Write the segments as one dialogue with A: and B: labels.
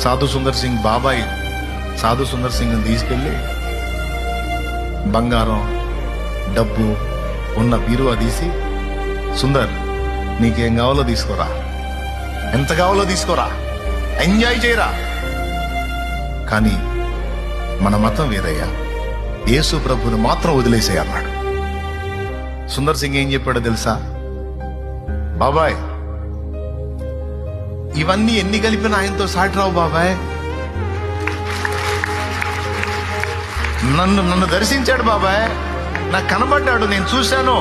A: సాధు సుందర్ సింగ్ బాబాయ్ సాధు సుందర్ సింగ్ తీసుకెళ్ళి బంగారం డబ్బు ఉన్న బీరువా తీసి, సుందర్ నీకేం కావాలో తీసుకోరా, ఎంత కావాలో తీసుకోరా, ఎంజాయ్ చేయరా, కానీ మన మతం వేరయ్యా, యేసు ప్రభుని మాత్రం వదిలేసేయ్ అన్నాడు. సుందర్ సింగ్ ఏం చెప్పాడో తెలుసా? బాబాయ్ ఇవన్నీ ఎన్ని కలిపిన ఆయనతో సాటి రావు బాబాయ్. నన్ను దర్శించాడు బాబాయ్, నాకు కనబడ్డాడు, నేను చూశాను.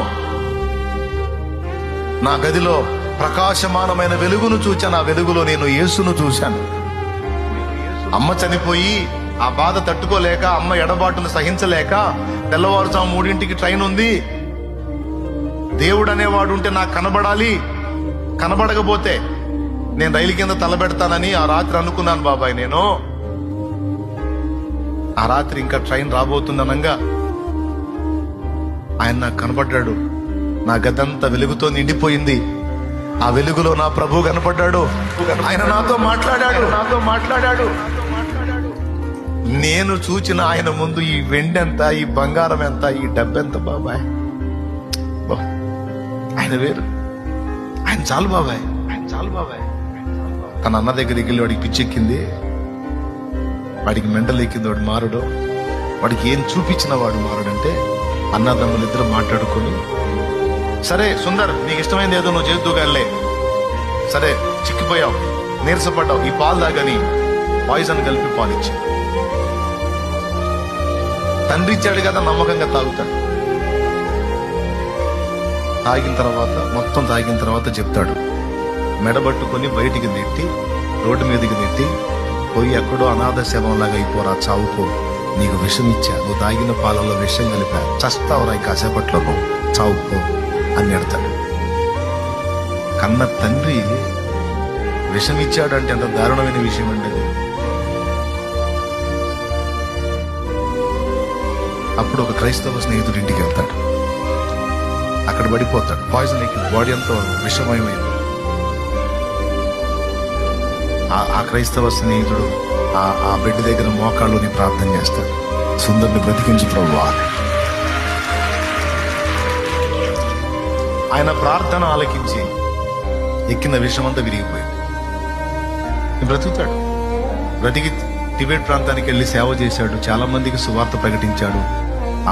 A: నా గదిలో ప్రకాశమానమైన వెలుగును చూచాను, ఆ వెలుగులో నేను యేసును చూశాను. అమ్మ చనిపోయి ఆ బాధ తట్టుకోలేక, అమ్మ ఎడబాటును సహించలేక తెల్లవారుజాము 3 ట్రైన్ ఉంది. దేవుడు అనేవాడు ఉంటే నాకు కనబడాలి, కనబడకపోతే నేను రైలు కింద తలబెడతానని ఆ రాత్రి అనుకున్నాను బాబాయ్. నేను ఆ రాత్రి ఇంకా ట్రైన్ రాబోతుందనంగా ఆయన నాకు కనబడ్డాడు. నా గదంతా వెలుగుతో నిండిపోయింది. ఆ వెలుగులో నా ప్రభు కనపడ్డాడు. ఆయన నాతో మాట్లాడాడు. నేను చూచిన ఆయన ముందు ఈ వెండి ఎంత, ఈ బంగారం ఎంత, ఈ డబ్బెంత బాబాయ్. ఆయన వేరు, ఆయన చాలు బాబాయ్. తన అన్న దగ్గరికి వెళ్ళి వాడికి పిచ్చెక్కింది, వాడికి మెంటల్ ఎక్కింది, వాడు మారడు. వాడికి ఏం చూపించిన వాడు మారడంటే, అన్నదమ్ములు ఇద్దరు మాట్లాడుకొని, సరే సుందర్ నీకు ఇష్టమైంది ఏదో నువ్వు చేద్దుగాలే, సరే చిక్కిపోయావు, నీరసపడ్డావు, ఈ పాలు తాగని పాయిజన్ కలిపి పాలిచ్చి, తండ్రి ఇచ్చాడు కదా నమ్మకంగా తాగుతాడు. మొత్తం తాగిన తర్వాత చెప్తాడు, మెడబట్టుకొని బయటికి నెట్టి, రోడ్డు మీదకి నెట్టి, పోయి ఎక్కడో అనాథ శవంలాగా అయిపోరా, చావుకో, నీకు విషం ఇచ్చా, నువ్వు తాగిన పాలలో విషం కలిపా, చస్తావురా ఈ కాసేపట్లో, నువ్వు చావుకో అని ఎడతాడు. కన్న తండ్రి విషం ఇచ్చాడు అంటే ఎంత దారుణమైన విషయం అంటే. అప్పుడు ఒక క్రైస్తవ స్నేహితుడి ఇంటికి వెళ్తాడు, అక్కడ పడిపోతాడు, పాయిజన్ ఎక్కి బాడీ అంతా విషమయమైంది. ఆ క్రైస్తవ స్నేహితుడు ఆ బెడ్ దగ్గర మోకాళ్ళుని ప్రార్థన చేస్తాడు, సుందర్ని బ్రతికించు ప్రభువా. ఆయన ప్రార్థన ఆలకించి ఎక్కిన విషమంతా విరిగిపోయింది. బ్రతుకుతాడు. బ్రతికి టిబెట్ ప్రాంతానికి వెళ్ళి సేవ చేశాడు, చాలా మందికి సువార్త ప్రకటించాడు.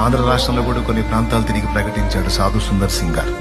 A: ఆంధ్ర రాష్ట్రంలో కూడా కొన్ని ప్రాంతాలు తిరిగి ప్రకటించాడు సాధు సుందర్ సింగ్ గారు.